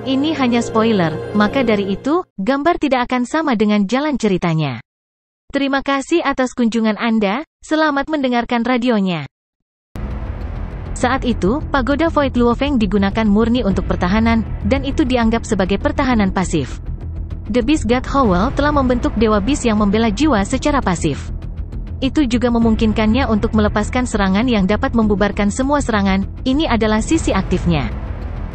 Ini hanya spoiler, maka dari itu, gambar tidak akan sama dengan jalan ceritanya. Terima kasih atas kunjungan Anda, selamat mendengarkan radionya. Saat itu, pagoda Void Luofeng digunakan murni untuk pertahanan, dan itu dianggap sebagai pertahanan pasif. The Beast God Howell telah membentuk Dewa Beast yang membela jiwa secara pasif. Itu juga memungkinkannya untuk melepaskan serangan yang dapat membubarkan semua serangan, ini adalah sisi aktifnya.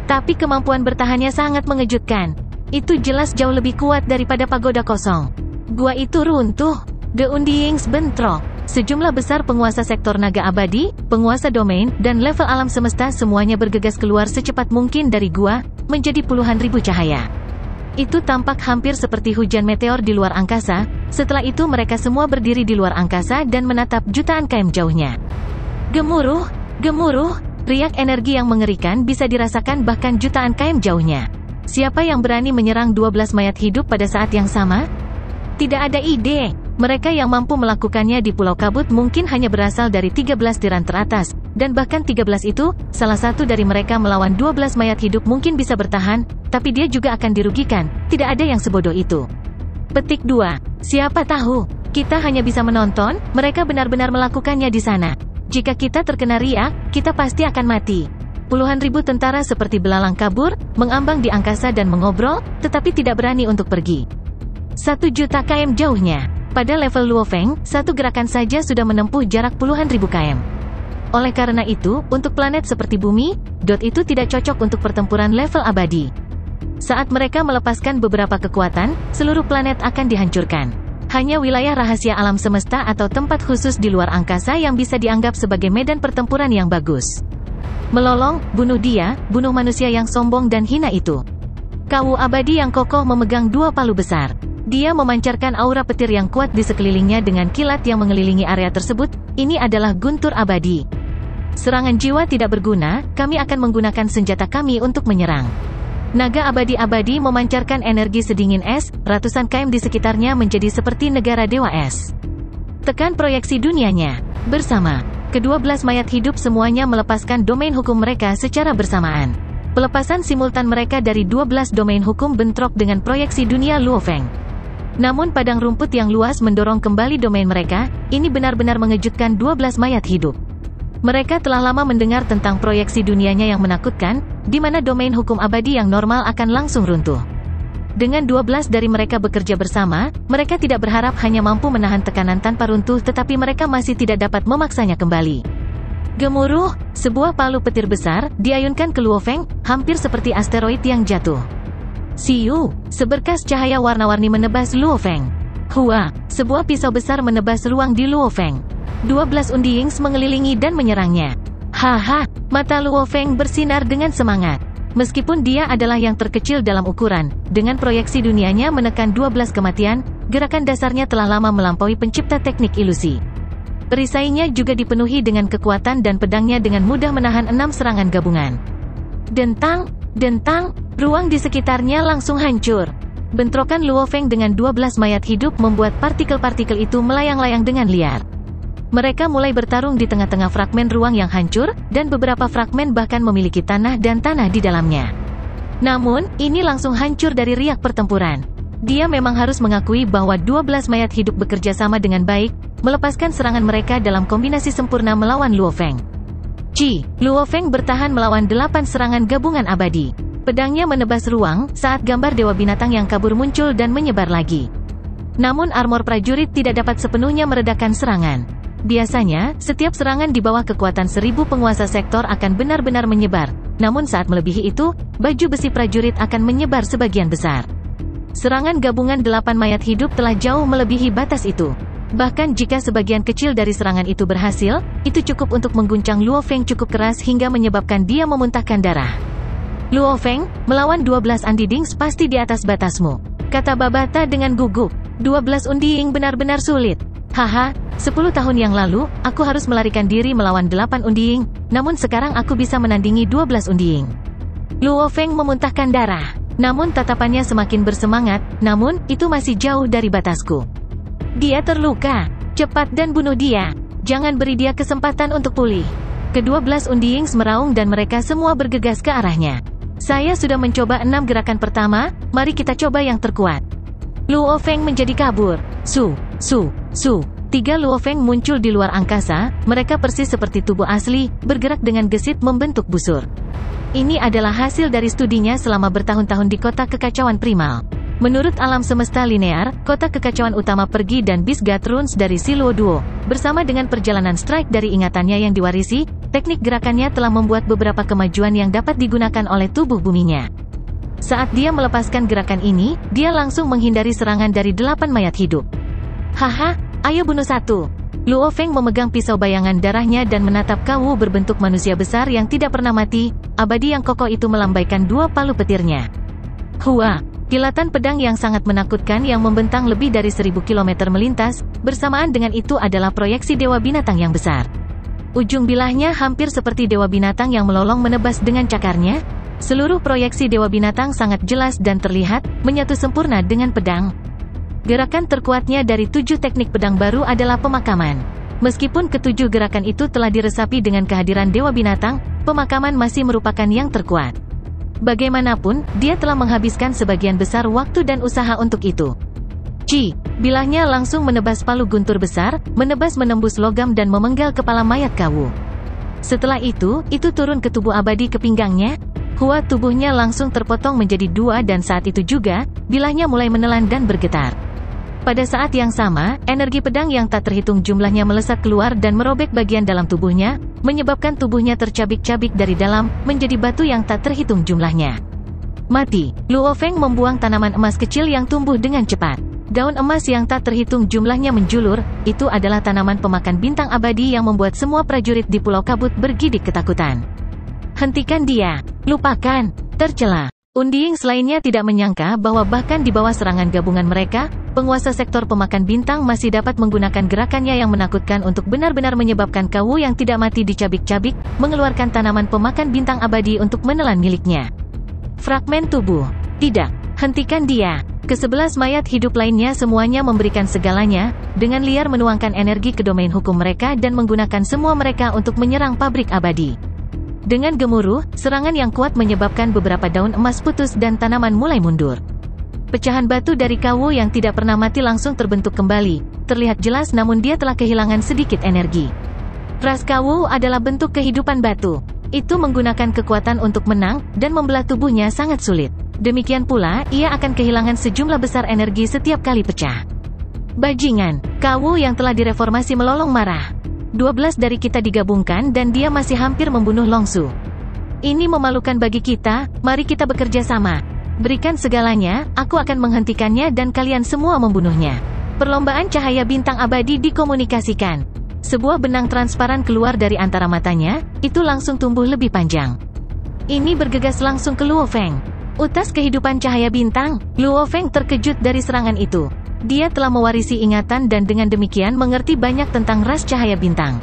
Tapi kemampuan bertahannya sangat mengejutkan. Itu jelas jauh lebih kuat daripada pagoda kosong. Gua itu runtuh. The Undyings bentrok. Sejumlah besar penguasa sektor naga abadi, penguasa domain, dan level alam semesta semuanya bergegas keluar secepat mungkin dari gua, menjadi puluhan ribu cahaya. Itu tampak hampir seperti hujan meteor di luar angkasa. Setelah itu mereka semua berdiri di luar angkasa dan menatap jutaan km jauhnya. Gemuruh, gemuruh. Riak energi yang mengerikan bisa dirasakan bahkan jutaan km jauhnya. Siapa yang berani menyerang 12 mayat hidup pada saat yang sama? Tidak ada ide. Mereka yang mampu melakukannya di Pulau Kabut mungkin hanya berasal dari 13 tiran teratas, dan bahkan 13 itu, salah satu dari mereka melawan 12 mayat hidup mungkin bisa bertahan, tapi dia juga akan dirugikan. Tidak ada yang sebodoh itu. Petik 2. Siapa tahu? Kita hanya bisa menonton, mereka benar-benar melakukannya di sana. Jika kita terkena riak, kita pasti akan mati. Puluhan ribu tentara seperti belalang kabur, mengambang di angkasa dan mengobrol, tetapi tidak berani untuk pergi. 1 juta km jauhnya. Pada level Luofeng, satu gerakan saja sudah menempuh jarak puluhan ribu km. Oleh karena itu, untuk planet seperti Bumi, itu tidak cocok untuk pertempuran level abadi. Saat mereka melepaskan beberapa kekuatan, seluruh planet akan dihancurkan. Hanya wilayah rahasia alam semesta atau tempat khusus di luar angkasa yang bisa dianggap sebagai medan pertempuran yang bagus. Melolong, bunuh dia, bunuh manusia yang sombong dan hina itu. Kawu abadi yang kokoh memegang 2 palu besar. Dia memancarkan aura petir yang kuat di sekelilingnya dengan kilat yang mengelilingi area tersebut. Ini adalah guntur abadi. Serangan jiwa tidak berguna, kami akan menggunakan senjata kami untuk menyerang. Naga abadi-abadi memancarkan energi sedingin es, ratusan km di sekitarnya menjadi seperti negara dewa es. Tekan proyeksi dunianya. Bersama, ke-12 mayat hidup semuanya melepaskan domain hukum mereka secara bersamaan. Pelepasan simultan mereka dari 12 domain hukum bentrok dengan proyeksi dunia Luofeng. Namun padang rumput yang luas mendorong kembali domain mereka, ini benar-benar mengejutkan 12 mayat hidup. Mereka telah lama mendengar tentang proyeksi dunianya yang menakutkan, di mana domain hukum abadi yang normal akan langsung runtuh. Dengan 12 dari mereka bekerja bersama, mereka tidak berharap hanya mampu menahan tekanan tanpa runtuh tetapi mereka masih tidak dapat memaksanya kembali. Gemuruh, sebuah palu petir besar, diayunkan ke Luofeng, hampir seperti asteroid yang jatuh. Siu, seberkas cahaya warna-warni menebas Luofeng. Hua, sebuah pisau besar menebas ruang di Luofeng. 12 Undyings mengelilingi dan menyerangnya. Haha, mata Luofeng bersinar dengan semangat. Meskipun dia adalah yang terkecil dalam ukuran, dengan proyeksi dunianya menekan 12 kematian, gerakan dasarnya telah lama melampaui pencipta teknik ilusi. Perisainya juga dipenuhi dengan kekuatan dan pedangnya dengan mudah menahan 6 serangan gabungan. Dentang, dentang, ruang di sekitarnya langsung hancur. Bentrokan Luofeng dengan 12 mayat hidup membuat partikel-partikel itu melayang-layang dengan liar. Mereka mulai bertarung di tengah-tengah fragmen ruang yang hancur, dan beberapa fragmen bahkan memiliki tanah dan tanah di dalamnya. Namun, ini langsung hancur dari riak pertempuran. Dia memang harus mengakui bahwa 12 mayat hidup bekerja sama dengan baik, melepaskan serangan mereka dalam kombinasi sempurna melawan Luofeng. Luofeng bertahan melawan 8 serangan gabungan abadi. Pedangnya menebas ruang, saat gambar dewa binatang yang kabur muncul dan menyebar lagi. Namun armor prajurit tidak dapat sepenuhnya meredakan serangan. Biasanya, setiap serangan di bawah kekuatan 1000 penguasa sektor akan benar-benar menyebar. Namun saat melebihi itu, baju besi prajurit akan menyebar sebagian besar. Serangan gabungan 8 mayat hidup telah jauh melebihi batas itu. Bahkan jika sebagian kecil dari serangan itu berhasil, itu cukup untuk mengguncang Luofeng cukup keras hingga menyebabkan dia memuntahkan darah. Luofeng, melawan 12 Undyings pasti di atas batasmu, kata Babata dengan gugup. 12 Undying benar-benar sulit. Haha, 10 tahun yang lalu, aku harus melarikan diri melawan 8 Undying, namun sekarang aku bisa menandingi 12 Undying. Luofeng memuntahkan darah. Namun tatapannya semakin bersemangat, namun, itu masih jauh dari batasku. Dia terluka. Cepat dan bunuh dia. Jangan beri dia kesempatan untuk pulih. Ke-12 Undyings meraung dan mereka semua bergegas ke arahnya. Saya sudah mencoba 6 gerakan pertama, mari kita coba yang terkuat. Luo Feng menjadi kabur. Su. 3 Luo Feng muncul di luar angkasa, mereka persis seperti tubuh asli, bergerak dengan gesit membentuk busur. Ini adalah hasil dari studinya selama bertahun-tahun di kota kekacauan primal. Menurut alam semesta linear, kota kekacauan utama pergi dan Bisgat Runes dari si Luo Duo. Bersama dengan perjalanan strike dari ingatannya yang diwarisi, teknik gerakannya telah membuat beberapa kemajuan yang dapat digunakan oleh tubuh buminya. Saat dia melepaskan gerakan ini, dia langsung menghindari serangan dari 8 mayat hidup. Haha, ayo bunuh satu. Luo Feng memegang pisau bayangan darahnya dan menatap Kawu berbentuk manusia besar yang tidak pernah mati, abadi yang kokoh itu melambaikan 2 palu petirnya. Hua, kilatan pedang yang sangat menakutkan yang membentang lebih dari 1000 km melintas, bersamaan dengan itu adalah proyeksi dewa binatang yang besar. Ujung bilahnya hampir seperti dewa binatang yang melolong menebas dengan cakarnya. Seluruh proyeksi dewa binatang sangat jelas dan terlihat, menyatu sempurna dengan pedang. Gerakan terkuatnya dari 7 teknik pedang baru adalah pemakaman. Meskipun ketujuh gerakan itu telah diresapi dengan kehadiran dewa binatang, pemakaman masih merupakan yang terkuat. Bagaimanapun, dia telah menghabiskan sebagian besar waktu dan usaha untuk itu. Bilahnya langsung menebas palu guntur besar, menembus logam dan memenggal kepala mayat Kawu. Setelah itu turun ke tubuh abadi ke pinggangnya. Hua tubuhnya langsung terpotong menjadi 2 dan saat itu juga, bilahnya mulai menelan dan bergetar. Pada saat yang sama, energi pedang yang tak terhitung jumlahnya melesat keluar dan merobek bagian dalam tubuhnya, menyebabkan tubuhnya tercabik-cabik dari dalam, menjadi batu yang tak terhitung jumlahnya. Mati. Luo Feng membuang tanaman emas kecil yang tumbuh dengan cepat. Daun emas yang tak terhitung jumlahnya menjulur, itu adalah tanaman pemakan bintang abadi yang membuat semua prajurit di Pulau Kabut bergidik ketakutan. Hentikan dia. Lupakan. Tercela. Unding lainnya tidak menyangka bahwa bahkan di bawah serangan gabungan mereka, penguasa sektor pemakan bintang masih dapat menggunakan gerakannya yang menakutkan untuk benar-benar menyebabkan Kawu yang tidak mati dicabik-cabik, mengeluarkan tanaman pemakan bintang abadi untuk menelan miliknya. Fragmen tubuh. Tidak. Hentikan dia. Ke-11 mayat hidup lainnya semuanya memberikan segalanya, dengan liar menuangkan energi ke domain hukum mereka dan menggunakan semua mereka untuk menyerang pabrik abadi. Dengan gemuruh, serangan yang kuat menyebabkan beberapa daun emas putus dan tanaman mulai mundur. Pecahan batu dari Kawu yang tidak pernah mati langsung terbentuk kembali, terlihat jelas namun dia telah kehilangan sedikit energi. Ras Kawu adalah bentuk kehidupan batu. Itu menggunakan kekuatan untuk menang, dan membelah tubuhnya sangat sulit. Demikian pula, ia akan kehilangan sejumlah besar energi setiap kali pecah. Bajingan, Kawu yang telah direformasi melolong marah. 12 dari kita digabungkan dan dia masih hampir membunuh Longsu. Ini memalukan bagi kita, mari kita bekerja sama. Berikan segalanya, aku akan menghentikannya dan kalian semua membunuhnya. Perlombaan cahaya bintang abadi dikomunikasikan. Sebuah benang transparan keluar dari antara matanya, itu langsung tumbuh lebih panjang. Ini bergegas langsung ke Luo Feng. Utas kehidupan cahaya bintang, Luo Feng terkejut dari serangan itu. Dia telah mewarisi ingatan dan dengan demikian mengerti banyak tentang ras cahaya bintang.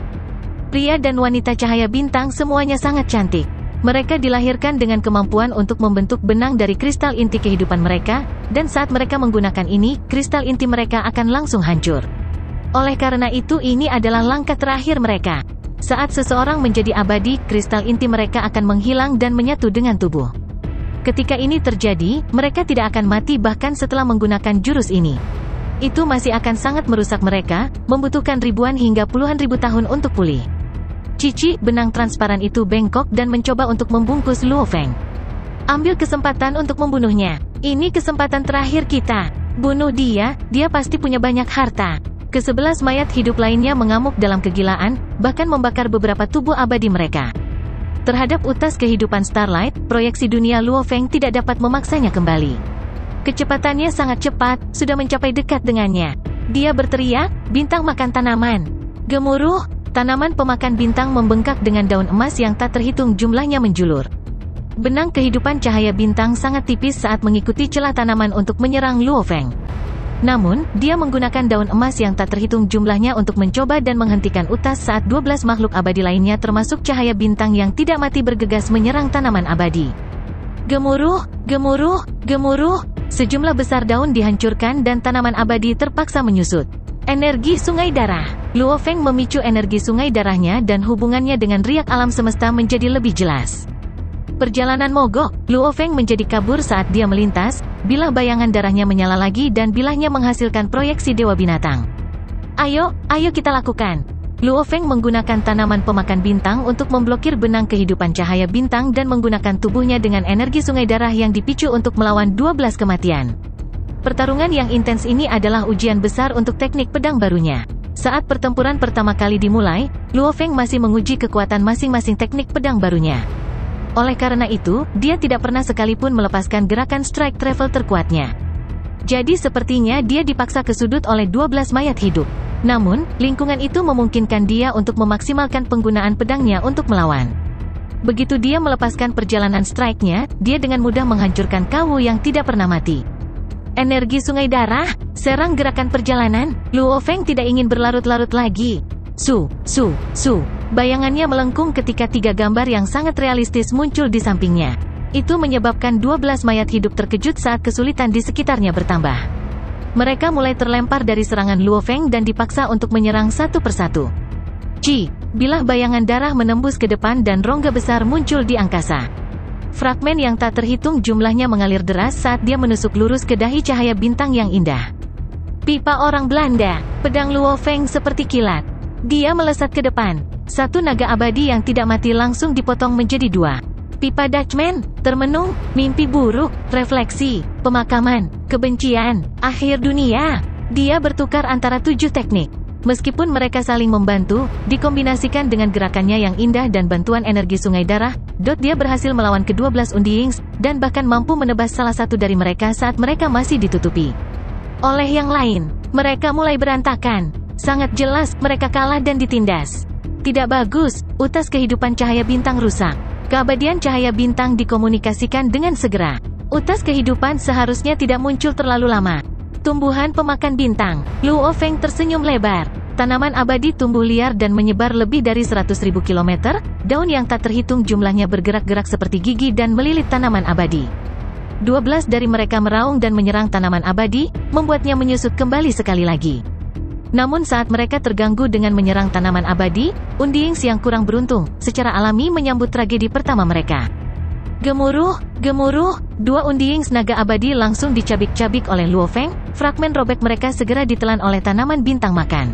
Pria dan wanita cahaya bintang semuanya sangat cantik. Mereka dilahirkan dengan kemampuan untuk membentuk benang dari kristal inti kehidupan mereka, dan saat mereka menggunakan ini, kristal inti mereka akan langsung hancur. Oleh karena itu ini adalah langkah terakhir mereka. Saat seseorang menjadi abadi, kristal inti mereka akan menghilang dan menyatu dengan tubuh. Ketika ini terjadi, mereka tidak akan mati bahkan setelah menggunakan jurus ini. Itu masih akan sangat merusak mereka, membutuhkan ribuan hingga puluhan ribu tahun untuk pulih. Benang transparan itu bengkok dan mencoba untuk membungkus Luo Feng. Ambil kesempatan untuk membunuhnya. Ini kesempatan terakhir kita. Bunuh dia, dia pasti punya banyak harta. Ke-11 mayat hidup lainnya mengamuk dalam kegilaan, bahkan membakar beberapa tubuh abadi mereka. Terhadap utas kehidupan Starlight, proyeksi dunia Luo Feng tidak dapat memaksanya kembali. Kecepatannya sangat cepat, sudah mencapai dekat dengannya. Dia berteriak, bintang makan tanaman. Gemuruh, tanaman pemakan bintang membengkak dengan daun emas yang tak terhitung jumlahnya menjulur. Benang kehidupan cahaya bintang sangat tipis saat mengikuti celah tanaman untuk menyerang Luo Feng. Namun, dia menggunakan daun emas yang tak terhitung jumlahnya untuk mencoba dan menghentikan utas saat 12 makhluk abadi lainnya termasuk cahaya bintang yang tidak mati bergegas menyerang tanaman abadi. Gemuruh, gemuruh, gemuruh. Sejumlah besar daun dihancurkan dan tanaman abadi terpaksa menyusut. Energi sungai darah. Luo Feng memicu energi sungai darahnya dan hubungannya dengan riak alam semesta menjadi lebih jelas. Perjalanan mogok, Luo Feng menjadi kabur saat dia melintas, bilah bayangan darahnya menyala lagi dan bilahnya menghasilkan proyeksi Dewa Binatang. Ayo kita lakukan. Luo Feng menggunakan tanaman pemakan bintang untuk memblokir benang kehidupan cahaya bintang dan menggunakan tubuhnya dengan energi sungai darah yang dipicu untuk melawan 12 kematian. Pertarungan yang intens ini adalah ujian besar untuk teknik pedang barunya. Saat pertempuran pertama kali dimulai, Luo Feng masih menguji kekuatan masing-masing teknik pedang barunya. Oleh karena itu, dia tidak pernah sekalipun melepaskan gerakan strike travel terkuatnya. Jadi sepertinya dia dipaksa ke sudut oleh 12 mayat hidup. Namun, lingkungan itu memungkinkan dia untuk memaksimalkan penggunaan pedangnya untuk melawan. Begitu dia melepaskan perjalanan strike-nya, dia dengan mudah menghancurkan Kawu yang tidak pernah mati. Energi sungai darah, serang gerakan perjalanan, Luo Feng tidak ingin berlarut-larut lagi. Su. Bayangannya melengkung ketika 3 gambar yang sangat realistis muncul di sampingnya. Itu menyebabkan 12 mayat hidup terkejut saat kesulitan di sekitarnya bertambah. Mereka mulai terlempar dari serangan Luo Feng dan dipaksa untuk menyerang satu persatu. Bilah bayangan darah menembus ke depan dan rongga besar muncul di angkasa. Fragmen yang tak terhitung jumlahnya mengalir deras saat dia menusuk lurus ke dahi cahaya bintang yang indah. Pipa orang Belanda, pedang Luo Feng seperti kilat. Dia melesat ke depan. Satu naga abadi yang tidak mati langsung dipotong menjadi 2. Pipa Dutchman, termenung, mimpi buruk, refleksi, pemakaman, kebencian, akhir dunia. Dia bertukar antara 7 teknik. Meskipun mereka saling membantu, dikombinasikan dengan gerakannya yang indah dan bantuan energi sungai darah, dia berhasil melawan ke-12 Undyings, dan bahkan mampu menebas salah satu dari mereka saat mereka masih ditutupi oleh yang lain. Mereka mulai berantakan. Sangat jelas, mereka kalah dan ditindas. Tidak bagus, utas kehidupan cahaya bintang rusak. Keabadian cahaya bintang dikomunikasikan dengan segera. Utas kehidupan seharusnya tidak muncul terlalu lama. Tumbuhan pemakan bintang. Luo Feng tersenyum lebar. Tanaman abadi tumbuh liar dan menyebar lebih dari 100.000 kilometer. Daun yang tak terhitung jumlahnya bergerak-gerak seperti gigi dan melilit tanaman abadi. 12 dari mereka meraung dan menyerang tanaman abadi, membuatnya menyusut kembali sekali lagi. Namun saat mereka terganggu dengan menyerang tanaman abadi, Undyings yang kurang beruntung, secara alami menyambut tragedi pertama mereka. Gemuruh, 2 Undyings naga abadi langsung dicabik-cabik oleh Luo Feng, fragmen robek mereka segera ditelan oleh tanaman bintang makan.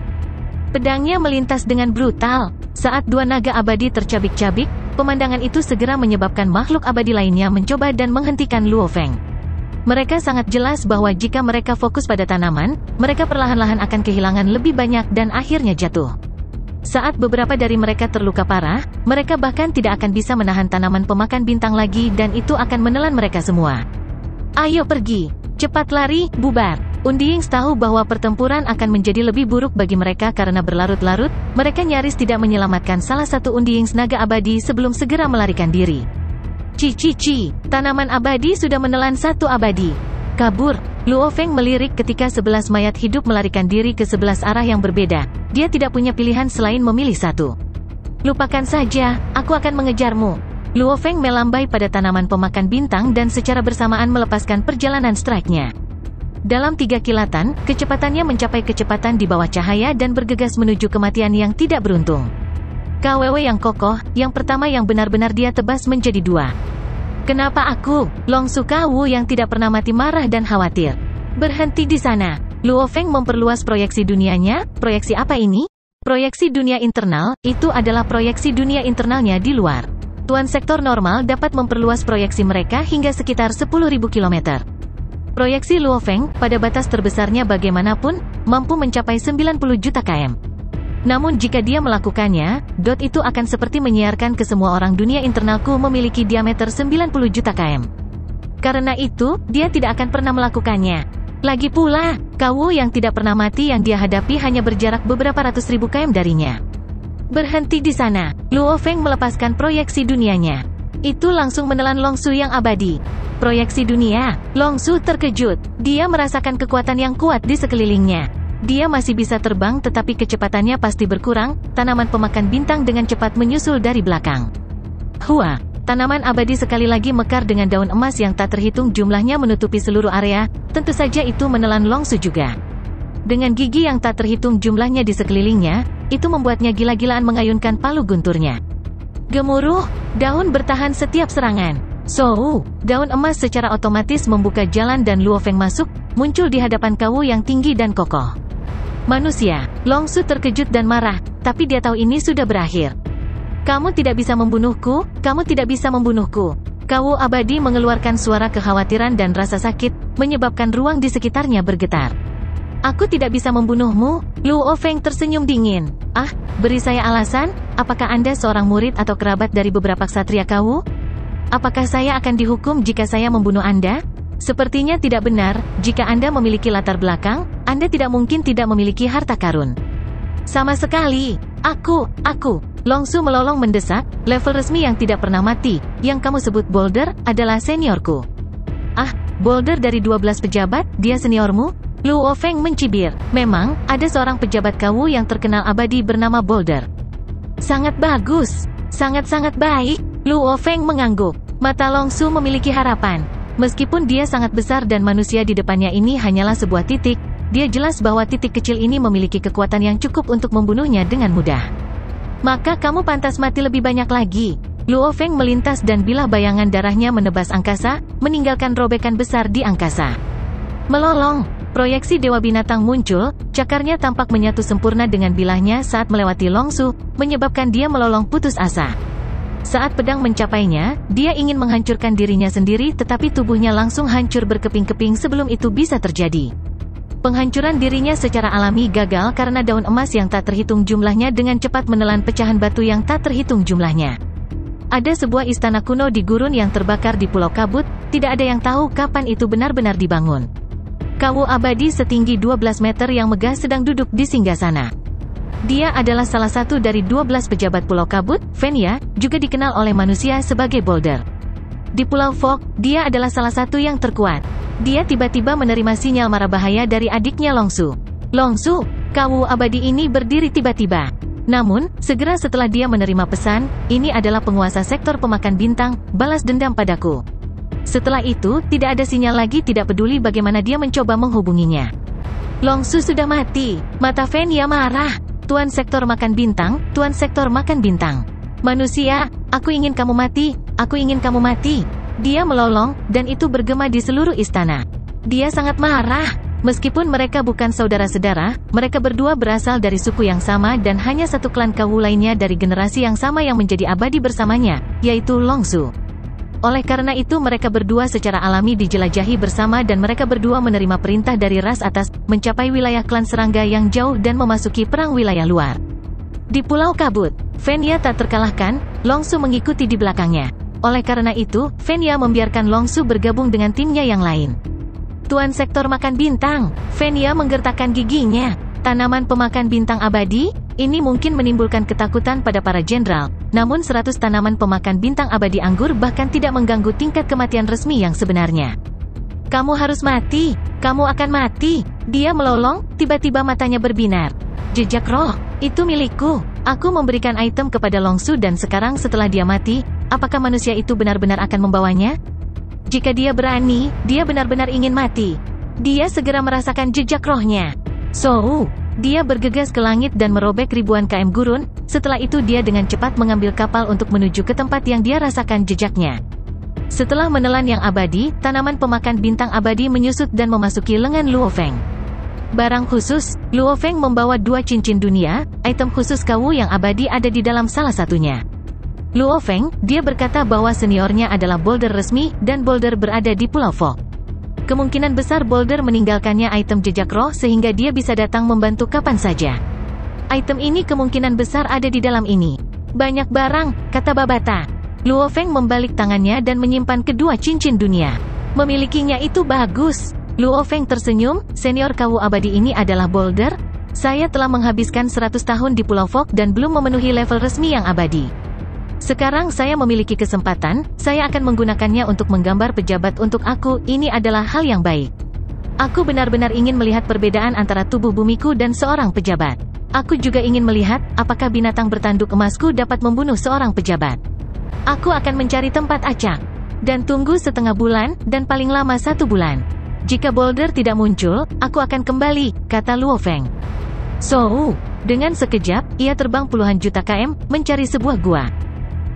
Pedangnya melintas dengan brutal. Saat 2 naga abadi tercabik-cabik, pemandangan itu segera menyebabkan makhluk abadi lainnya mencoba dan menghentikan Luo Feng. Mereka sangat jelas bahwa jika mereka fokus pada tanaman, mereka perlahan-lahan akan kehilangan lebih banyak dan akhirnya jatuh. Saat beberapa dari mereka terluka parah, mereka bahkan tidak akan bisa menahan tanaman pemakan bintang lagi dan itu akan menelan mereka semua. Ayo pergi, cepat lari, bubar. Undyings tahu bahwa pertempuran akan menjadi lebih buruk bagi mereka karena berlarut-larut, mereka nyaris tidak menyelamatkan salah satu Undyings naga abadi sebelum segera melarikan diri. Tanaman abadi sudah menelan satu abadi. Kabur. Luo Feng melirik ketika 11 mayat hidup melarikan diri ke 11 arah yang berbeda. Dia tidak punya pilihan selain memilih satu. Lupakan saja, aku akan mengejarmu. Luo Feng melambai pada tanaman pemakan bintang dan secara bersamaan melepaskan perjalanan strike-nya. Dalam 3 kilatan, kecepatannya mencapai kecepatan di bawah cahaya dan bergegas menuju kematian yang tidak beruntung. KWW yang kokoh, yang pertama yang benar-benar dia tebas menjadi 2. Kenapa aku? Longsu Kawu yang tidak pernah mati marah dan khawatir. Berhenti di sana. Luo Feng memperluas proyeksi dunianya. Proyeksi apa ini? Proyeksi dunia internal, itu adalah proyeksi dunia internalnya di luar. Tuan sektor normal dapat memperluas proyeksi mereka hingga sekitar 10.000 km. Proyeksi Luo Feng, pada batas terbesarnya bagaimanapun, mampu mencapai 90 juta km. Namun jika dia melakukannya, itu akan seperti menyiarkan ke semua orang dunia internalku memiliki diameter 90 juta km. Karena itu, dia tidak akan pernah melakukannya. Lagi pula, Kawu yang tidak pernah mati yang dia hadapi hanya berjarak beberapa ratus ribu km darinya. Berhenti di sana. Luo Feng melepaskan proyeksi dunianya. Itu langsung menelan Longsu yang abadi. Proyeksi dunia. Longsu terkejut. Dia merasakan kekuatan yang kuat di sekelilingnya. Dia masih bisa terbang tetapi kecepatannya pasti berkurang. Tanaman pemakan bintang dengan cepat menyusul dari belakang. Hua. Tanaman abadi sekali lagi mekar dengan daun emas yang tak terhitung jumlahnya menutupi seluruh area. Tentu saja itu menelan Longsu juga. Dengan gigi yang tak terhitung jumlahnya di sekelilingnya, itu membuatnya gila-gilaan mengayunkan palu gunturnya. Gemuruh, daun bertahan setiap serangan. Daun emas secara otomatis membuka jalan dan Luo Feng masuk, muncul di hadapan Kawu yang tinggi dan kokoh. Manusia, Long Su terkejut dan marah, tapi dia tahu ini sudah berakhir. Kamu tidak bisa membunuhku, kamu tidak bisa membunuhku. Kawu abadi mengeluarkan suara kekhawatiran dan rasa sakit, menyebabkan ruang di sekitarnya bergetar. Aku tidak bisa membunuhmu, Luo Feng tersenyum dingin. Ah, beri saya alasan, apakah Anda seorang murid atau kerabat dari beberapa ksatria Kawu? Apakah saya akan dihukum jika saya membunuh Anda? Sepertinya tidak benar, jika Anda memiliki latar belakang, Anda tidak mungkin tidak memiliki harta karun. Sama sekali, aku, Long Su melolong mendesak, level resmi yang tidak pernah mati, yang kamu sebut Boulder, adalah seniorku. Ah, Boulder dari 12 pejabat, dia seniormu? Luo Feng mencibir, memang, ada seorang pejabat Kawu yang terkenal abadi bernama Boulder. Sangat bagus, sangat-sangat baik, Luo Feng mengangguk. Mata Long Su memiliki harapan. Meskipun dia sangat besar dan manusia di depannya ini hanyalah sebuah titik, dia jelas bahwa titik kecil ini memiliki kekuatan yang cukup untuk membunuhnya dengan mudah. Maka kamu pantas mati lebih banyak lagi. Luo Feng melintas dan bilah bayangan darahnya menebas angkasa, meninggalkan robekan besar di angkasa. Melolong, proyeksi Dewa Binatang muncul, cakarnya tampak menyatu sempurna dengan bilahnya saat melewati Long Su, menyebabkan dia melolong putus asa. Saat pedang mencapainya, dia ingin menghancurkan dirinya sendiri tetapi tubuhnya langsung hancur berkeping-keping sebelum itu bisa terjadi. Penghancuran dirinya secara alami gagal karena daun emas yang tak terhitung jumlahnya dengan cepat menelan pecahan batu yang tak terhitung jumlahnya. Ada sebuah istana kuno di gurun yang terbakar di Pulau Kabut, tidak ada yang tahu kapan itu benar-benar dibangun. Kawu abadi setinggi 12 meter yang megah sedang duduk di singgasana. Dia adalah salah satu dari 12 pejabat Pulau Kabut, Fenya, juga dikenal oleh manusia sebagai Boulder. Di Pulau Fog, dia adalah salah satu yang terkuat. Dia tiba-tiba menerima sinyal mara bahaya dari adiknya Long Su. Long Su, Kawu abadi ini berdiri tiba-tiba. Namun, segera setelah dia menerima pesan, ini adalah penguasa sektor pemakan bintang, balas dendam padaku. Setelah itu, tidak ada sinyal lagi tidak peduli bagaimana dia mencoba menghubunginya. Long Su sudah mati, mata Fenya marah. Tuan Sektor Makan Bintang, Tuan Sektor Makan Bintang. Manusia, aku ingin kamu mati, aku ingin kamu mati. Dia melolong, dan itu bergema di seluruh istana. Dia sangat marah. Meskipun mereka bukan saudara-saudara, mereka berdua berasal dari suku yang sama dan hanya satu klan Kawu lainnya dari generasi yang sama yang menjadi abadi bersamanya, yaitu Long Su. Oleh karena itu mereka berdua secara alami dijelajahi bersama dan mereka berdua menerima perintah dari ras atas, mencapai wilayah klan serangga yang jauh dan memasuki perang wilayah luar. Di Pulau Kabut, Fenya tak terkalahkan, Long Su mengikuti di belakangnya. Oleh karena itu, Fenya membiarkan Long Su bergabung dengan timnya yang lain. Tuan Sektor Makan Bintang, Fenya menggertakkan giginya. Tanaman pemakan bintang abadi? Ini mungkin menimbulkan ketakutan pada para jenderal, namun 100 tanaman pemakan bintang abadi anggur bahkan tidak mengganggu tingkat kematian resmi yang sebenarnya. Kamu harus mati, kamu akan mati. Dia melolong, tiba-tiba matanya berbinar. Jejak roh, itu milikku. Aku memberikan item kepada Long Su dan sekarang setelah dia mati, apakah manusia itu benar-benar akan membawanya? Jika dia berani, dia benar-benar ingin mati. Dia segera merasakan jejak rohnya. Dia bergegas ke langit dan merobek ribuan km gurun, setelah itu dia dengan cepat mengambil kapal untuk menuju ke tempat yang dia rasakan jejaknya. Setelah menelan yang abadi, tanaman pemakan bintang abadi menyusut dan memasuki lengan Luo Feng. Barang khusus, Luo Feng membawa 2 cincin dunia, item khusus Kawu yang abadi ada di dalam salah satunya. Luo Feng, dia berkata bahwa seniornya adalah Boulder resmi, dan Boulder berada di Pulau Fog. Kemungkinan besar Boulder meninggalkannya item jejak roh sehingga dia bisa datang membantu kapan saja. Item ini kemungkinan besar ada di dalam ini. Banyak barang, kata Babata. Luo Feng membalik tangannya dan menyimpan kedua cincin dunia. Memilikinya itu bagus. Luo Feng tersenyum, senior Kawu abadi ini adalah Boulder. Saya telah menghabiskan 100 tahun di Pulau Fog dan belum memenuhi level resmi yang abadi. Sekarang saya memiliki kesempatan, saya akan menggunakannya untuk menggambar pejabat untuk aku, ini adalah hal yang baik. Aku benar-benar ingin melihat perbedaan antara tubuh bumiku dan seorang pejabat. Aku juga ingin melihat, apakah binatang bertanduk emasku dapat membunuh seorang pejabat. Aku akan mencari tempat acak. Dan tunggu setengah bulan, dan paling lama 1 bulan. Jika Boulder tidak muncul, aku akan kembali, kata Luo Feng. Dengan sekejap, ia terbang puluhan juta km, mencari sebuah gua.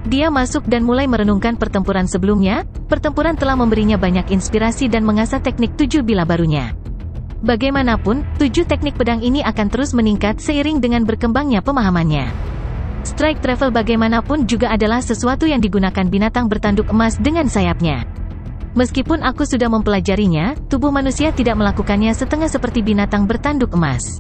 Dia masuk dan mulai merenungkan pertempuran sebelumnya. Pertempuran telah memberinya banyak inspirasi dan mengasah teknik 7 bila barunya. Bagaimanapun, 7 teknik pedang ini akan terus meningkat seiring dengan berkembangnya pemahamannya. Strike travel bagaimanapun juga adalah sesuatu yang digunakan binatang bertanduk emas dengan sayapnya. Meskipun aku sudah mempelajarinya, tubuh manusia tidak melakukannya setengah seperti binatang bertanduk emas.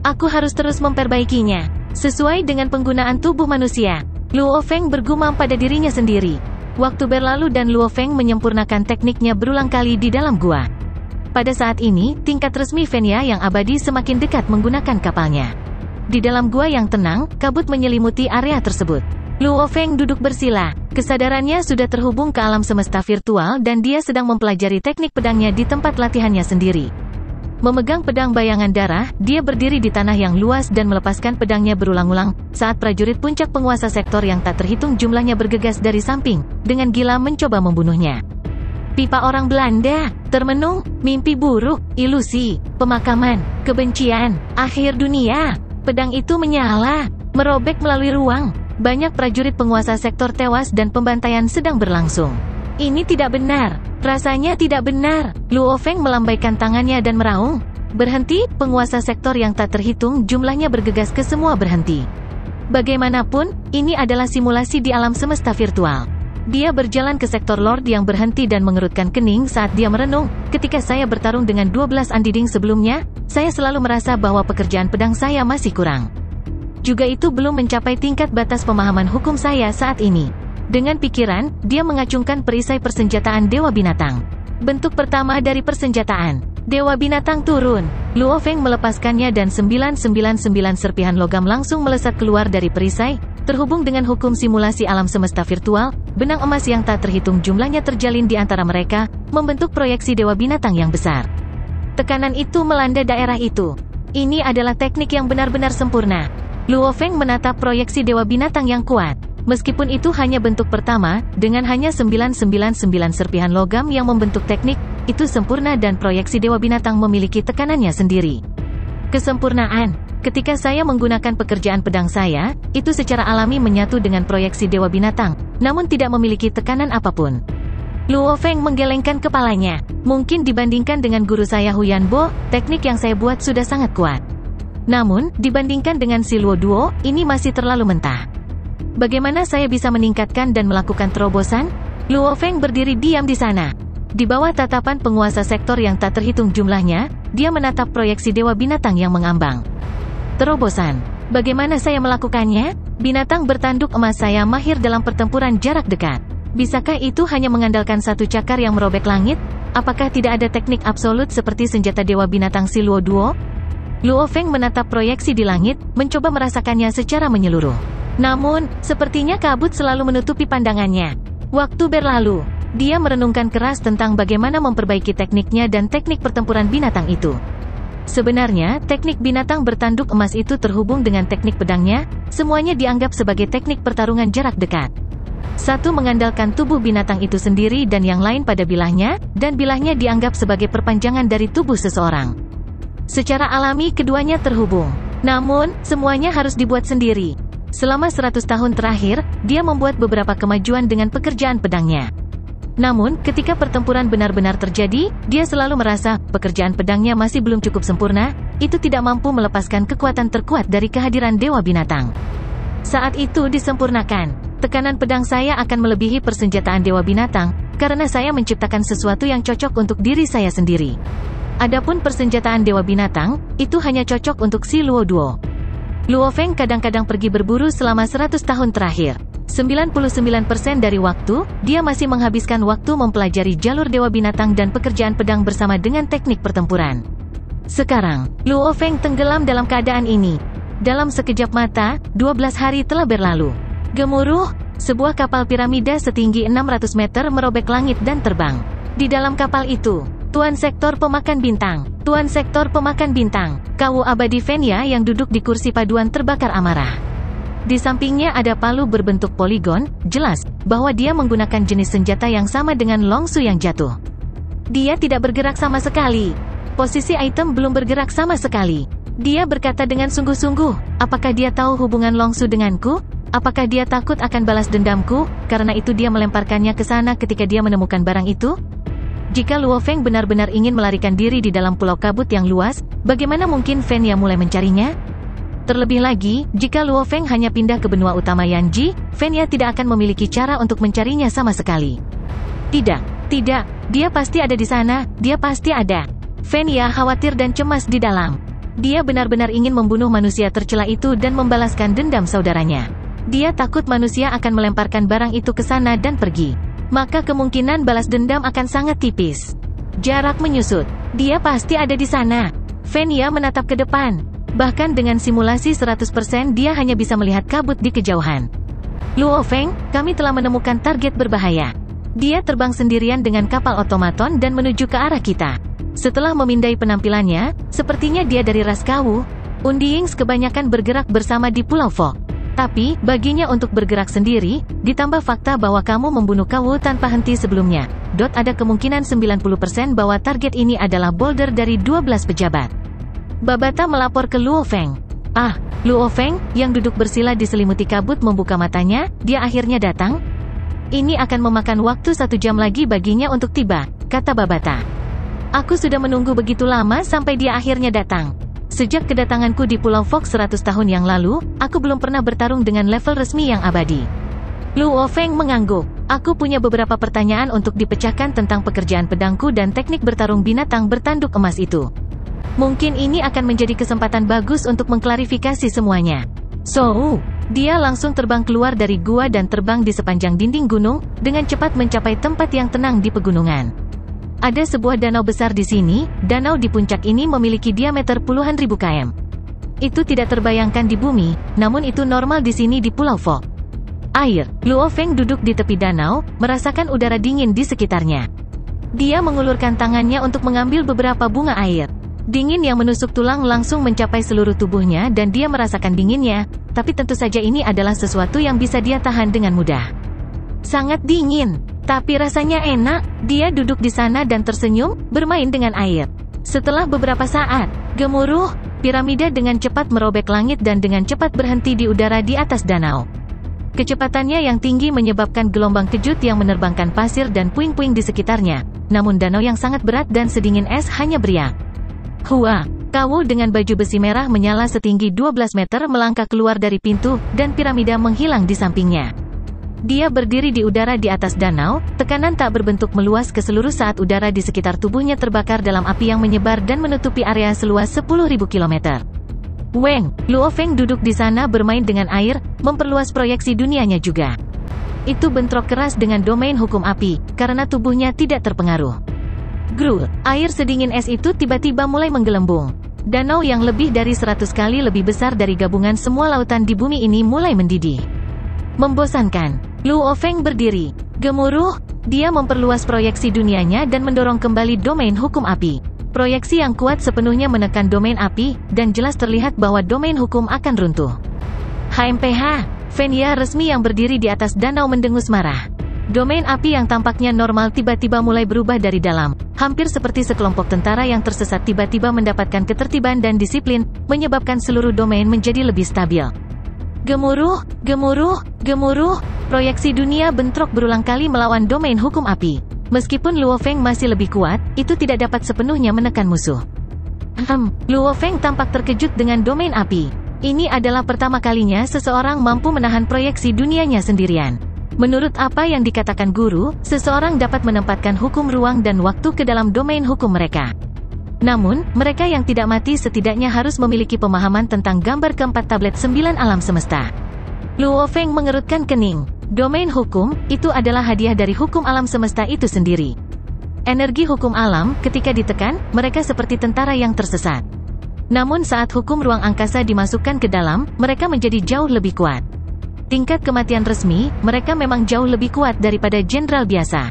Aku harus terus memperbaikinya, sesuai dengan penggunaan tubuh manusia. Luo Feng bergumam pada dirinya sendiri. Waktu berlalu dan Luo Feng menyempurnakan tekniknya berulang kali di dalam gua. Pada saat ini, tingkat resmi Fenya yang abadi semakin dekat menggunakan kapalnya. Di dalam gua yang tenang, kabut menyelimuti area tersebut. Luo Feng duduk bersila. Kesadarannya sudah terhubung ke alam semesta virtual dan dia sedang mempelajari teknik pedangnya di tempat latihannya sendiri. Memegang pedang bayangan darah, dia berdiri di tanah yang luas dan melepaskan pedangnya berulang-ulang, saat prajurit puncak penguasa sektor yang tak terhitung jumlahnya bergegas dari samping, dengan gila mencoba membunuhnya. Pipa orang Belanda, termenung, mimpi buruk, ilusi, pemakaman, kebencian, akhir dunia. Pedang itu menyala, merobek melalui ruang. Banyak prajurit penguasa sektor tewas dan pembantaian sedang berlangsung. Ini tidak benar. Rasanya tidak benar. Luo Feng melambaikan tangannya dan meraung. Berhenti, penguasa sektor yang tak terhitung jumlahnya bergegas ke semua berhenti. Bagaimanapun, ini adalah simulasi di alam semesta virtual. Dia berjalan ke sektor Lord yang berhenti dan mengerutkan kening saat dia merenung. Ketika saya bertarung dengan 12 andiding sebelumnya, saya selalu merasa bahwa pekerjaan pedang saya masih kurang. Juga itu belum mencapai tingkat batas pemahaman hukum saya saat ini. Dengan pikiran, dia mengacungkan perisai persenjataan Dewa Binatang. Bentuk pertama dari persenjataan. Dewa Binatang turun. Luo Feng melepaskannya dan 999 serpihan logam langsung melesat keluar dari perisai. Terhubung dengan hukum simulasi alam semesta virtual, benang emas yang tak terhitung jumlahnya terjalin di antara mereka, membentuk proyeksi Dewa Binatang yang besar. Tekanan itu melanda daerah itu. Ini adalah teknik yang benar-benar sempurna. Luo Feng menatap proyeksi Dewa Binatang yang kuat. Meskipun itu hanya bentuk pertama, dengan hanya 999 serpihan logam yang membentuk teknik, itu sempurna dan proyeksi Dewa Binatang memiliki tekanannya sendiri. Kesempurnaan. Ketika saya menggunakan pekerjaan pedang saya, itu secara alami menyatu dengan proyeksi Dewa Binatang, namun tidak memiliki tekanan apapun. Luo Feng menggelengkan kepalanya. Mungkin dibandingkan dengan guru saya Huyan Bo, teknik yang saya buat sudah sangat kuat. Namun, dibandingkan dengan si Luo Duo, ini masih terlalu mentah. Bagaimana saya bisa meningkatkan dan melakukan terobosan? Luo Feng berdiri diam di sana. Di bawah tatapan penguasa sektor yang tak terhitung jumlahnya, dia menatap proyeksi Dewa Binatang yang mengambang. Terobosan. Bagaimana saya melakukannya? Binatang bertanduk emas saya mahir dalam pertempuran jarak dekat. Bisakah itu hanya mengandalkan satu cakar yang merobek langit? Apakah tidak ada teknik absolut seperti senjata Dewa Binatang si Luo Duo? Luo Feng menatap proyeksi di langit, mencoba merasakannya secara menyeluruh. Namun, sepertinya kabut selalu menutupi pandangannya. Waktu berlalu. Dia merenungkan keras tentang bagaimana memperbaiki tekniknya dan teknik pertempuran binatang itu. Sebenarnya, teknik binatang bertanduk emas itu terhubung dengan teknik pedangnya, semuanya dianggap sebagai teknik pertarungan jarak dekat. Satu mengandalkan tubuh binatang itu sendiri dan yang lain pada bilahnya, dan bilahnya dianggap sebagai perpanjangan dari tubuh seseorang. Secara alami keduanya terhubung. Namun, semuanya harus dibuat sendiri. Selama 100 tahun terakhir, dia membuat beberapa kemajuan dengan pekerjaan pedangnya. Namun, ketika pertempuran benar-benar terjadi, dia selalu merasa pekerjaan pedangnya masih belum cukup sempurna, itu tidak mampu melepaskan kekuatan terkuat dari kehadiran Dewa Binatang. Saat itu disempurnakan, tekanan pedang saya akan melebihi persenjataan Dewa Binatang, karena saya menciptakan sesuatu yang cocok untuk diri saya sendiri. Adapun persenjataan Dewa Binatang, itu hanya cocok untuk si Luo Duo. Luo Feng kadang-kadang pergi berburu selama 100 tahun terakhir. 99% dari waktu, dia masih menghabiskan waktu mempelajari jalur Dewa Binatang dan pekerjaan pedang bersama dengan teknik pertempuran. Sekarang, Luo Feng tenggelam dalam keadaan ini. Dalam sekejap mata, 12 hari telah berlalu. Gemuruh, sebuah kapal piramida setinggi 600 meter merobek langit dan terbang. Di dalam kapal itu, Tuan Sektor Pemakan Bintang, Tuan Sektor Pemakan Bintang, Kawu Abadi Fenya yang duduk di kursi paduan terbakar amarah. Di sampingnya ada palu berbentuk poligon, jelas bahwa dia menggunakan jenis senjata yang sama dengan Long Su yang jatuh. Dia tidak bergerak sama sekali. Posisi item belum bergerak sama sekali. Dia berkata dengan sungguh-sungguh, apakah dia tahu hubungan Long Su denganku? Apakah dia takut akan balas dendamku, karena itu dia melemparkannya ke sana ketika dia menemukan barang itu? Jika Luo Feng benar-benar ingin melarikan diri di dalam pulau kabut yang luas, bagaimana mungkin Fenya mulai mencarinya? Terlebih lagi, jika Luo Feng hanya pindah ke benua utama Yanji, Fenya tidak akan memiliki cara untuk mencarinya sama sekali. Tidak, dia pasti ada di sana, dia pasti ada. Fenya khawatir dan cemas di dalam. Dia benar-benar ingin membunuh manusia tercela itu dan membalaskan dendam saudaranya. Dia takut manusia akan melemparkan barang itu ke sana dan pergi. Maka kemungkinan balas dendam akan sangat tipis. Jarak menyusut. Dia pasti ada di sana. Fenya menatap ke depan. Bahkan dengan simulasi 100% dia hanya bisa melihat kabut di kejauhan. Luo Feng, kami telah menemukan target berbahaya. Dia terbang sendirian dengan kapal otomaton dan menuju ke arah kita. Setelah memindai penampilannya, sepertinya dia dari ras Kawu. Undiyings kebanyakan bergerak bersama di Pulau Fok. Tapi, baginya untuk bergerak sendiri, ditambah fakta bahwa kamu membunuh Kawu tanpa henti sebelumnya. Ada kemungkinan 90% bahwa target ini adalah boulder dari 12 pejabat. Babata melapor ke Luo Feng. Luo Feng, yang duduk bersila diselimuti kabut membuka matanya, dia akhirnya datang? Ini akan memakan waktu 1 jam lagi baginya untuk tiba, kata Babata. Aku sudah menunggu begitu lama sampai dia akhirnya datang. Sejak kedatanganku di Pulau Fok 100 tahun yang lalu, aku belum pernah bertarung dengan level resmi yang abadi. Luo Feng mengangguk. Aku punya beberapa pertanyaan untuk dipecahkan tentang pekerjaan pedangku dan teknik bertarung binatang bertanduk emas itu. Mungkin ini akan menjadi kesempatan bagus untuk mengklarifikasi semuanya. Dia langsung terbang keluar dari gua dan terbang di sepanjang dinding gunung, dengan cepat mencapai tempat yang tenang di pegunungan. Ada sebuah danau besar di sini, danau di puncak ini memiliki diameter puluhan ribu km. Itu tidak terbayangkan di bumi, namun itu normal di sini di Pulau Fok. Air. Luo Feng duduk di tepi danau, merasakan udara dingin di sekitarnya. Dia mengulurkan tangannya untuk mengambil beberapa bunga air. Dingin yang menusuk tulang langsung mencapai seluruh tubuhnya dan dia merasakan dinginnya, tapi tentu saja ini adalah sesuatu yang bisa dia tahan dengan mudah. Sangat dingin, tapi rasanya enak. Dia duduk di sana dan tersenyum, bermain dengan air. Setelah beberapa saat, gemuruh, piramida dengan cepat merobek langit dan dengan cepat berhenti di udara di atas danau. Kecepatannya yang tinggi menyebabkan gelombang kejut yang menerbangkan pasir dan puing-puing di sekitarnya, namun danau yang sangat berat dan sedingin es hanya beriak. Hua, Kawu dengan baju besi merah menyala setinggi 12 meter melangkah keluar dari pintu, dan piramida menghilang di sampingnya. Dia berdiri di udara di atas danau, tekanan tak berbentuk meluas ke seluruh saat udara di sekitar tubuhnya terbakar dalam api yang menyebar dan menutupi area seluas 10.000 km. Luo Feng duduk di sana bermain dengan air, memperluas proyeksi dunianya juga. Itu bentrok keras dengan domain hukum api, karena tubuhnya tidak terpengaruh. Air sedingin es itu tiba-tiba mulai menggelembung. Danau yang lebih dari 100 kali lebih besar dari gabungan semua lautan di bumi ini mulai mendidih. Membosankan. Luo Feng berdiri. Gemuruh, dia memperluas proyeksi dunianya dan mendorong kembali domain hukum api. Proyeksi yang kuat sepenuhnya menekan domain api, dan jelas terlihat bahwa domain hukum akan runtuh. HMPH, Fenya resmi yang berdiri di atas danau mendengus marah. Domain api yang tampaknya normal tiba-tiba mulai berubah dari dalam, hampir seperti sekelompok tentara yang tersesat tiba-tiba mendapatkan ketertiban dan disiplin, menyebabkan seluruh domain menjadi lebih stabil. Gemuruh, proyeksi dunia bentrok berulang kali melawan domain hukum api. Meskipun Luo Feng masih lebih kuat, itu tidak dapat sepenuhnya menekan musuh. Luo Feng tampak terkejut dengan domain api. Ini adalah pertama kalinya seseorang mampu menahan proyeksi dunianya sendirian. Menurut apa yang dikatakan guru, seseorang dapat menempatkan hukum ruang dan waktu ke dalam domain hukum mereka. Namun, mereka yang tidak mati setidaknya harus memiliki pemahaman tentang gambar keempat tablet 9 alam semesta. Luo Feng mengerutkan kening. Domain hukum, itu adalah hadiah dari hukum alam semesta itu sendiri. Energi hukum alam, ketika ditekan, mereka seperti tentara yang tersesat. Namun saat hukum ruang angkasa dimasukkan ke dalam, mereka menjadi jauh lebih kuat. Tingkat kematian resmi, mereka memang jauh lebih kuat daripada jenderal biasa.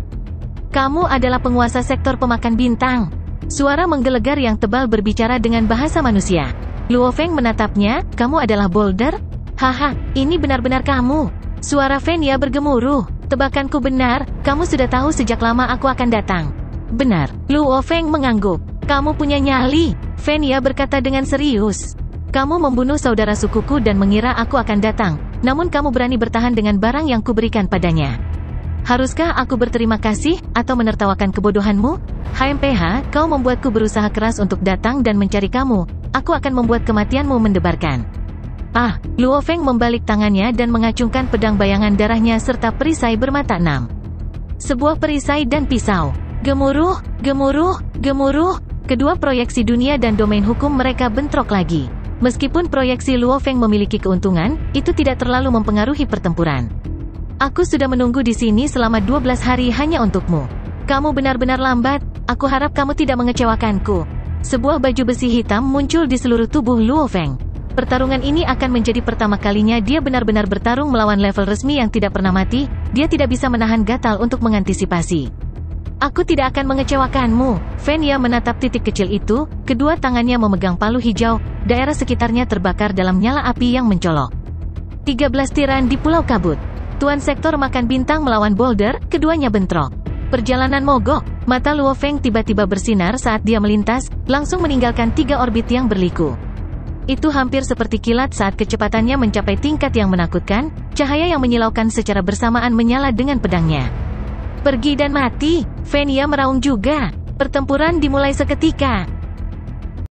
Kamu adalah penguasa sektor pemakan bintang. Suara menggelegar yang tebal berbicara dengan bahasa manusia. Luo Feng menatapnya, kamu adalah boulder? Haha, ini benar-benar kamu. Suara Fenya bergemuruh. Tebakanku benar, kamu sudah tahu sejak lama aku akan datang. Benar, Luo Feng mengangguk. Kamu punya nyali, Fenya berkata dengan serius. Kamu membunuh saudara sukuku dan mengira aku akan datang. namun kamu berani bertahan dengan barang yang kuberikan padanya. Haruskah aku berterima kasih, atau menertawakan kebodohanmu? HMPH, kau membuatku berusaha keras untuk datang dan mencari kamu. Aku akan membuat kematianmu mendebarkan. Luo Feng membalik tangannya dan mengacungkan pedang bayangan darahnya serta perisai bermata 6. Sebuah perisai dan pisau. Gemuruh, gemuruh, gemuruh. Kedua proyeksi dunia dan domain hukum mereka bentrok lagi. Meskipun proyeksi Luo Feng memiliki keuntungan, itu tidak terlalu mempengaruhi pertempuran. Aku sudah menunggu di sini selama 12 hari hanya untukmu. Kamu benar-benar lambat, aku harap kamu tidak mengecewakanku. Sebuah baju besi hitam muncul di seluruh tubuh Luo Feng. Pertarungan ini akan menjadi pertama kalinya dia benar-benar bertarung melawan level resmi yang tidak pernah mati, dia tidak bisa menahan gatal untuk mengantisipasi. Aku tidak akan mengecewakanmu. Fenya menatap titik kecil itu, kedua tangannya memegang palu hijau, daerah sekitarnya terbakar dalam nyala api yang mencolok. 13 tiran di Pulau Kabut. Tuan Sektor Makan Bintang melawan Boulder, keduanya bentrok. Perjalanan mogok, mata Luo Feng tiba-tiba bersinar saat dia melintas, langsung meninggalkan 3 orbit yang berliku. Itu hampir seperti kilat saat kecepatannya mencapai tingkat yang menakutkan, cahaya yang menyilaukan secara bersamaan menyala dengan pedangnya. Pergi dan mati, Fenya meraung juga. Pertempuran dimulai seketika.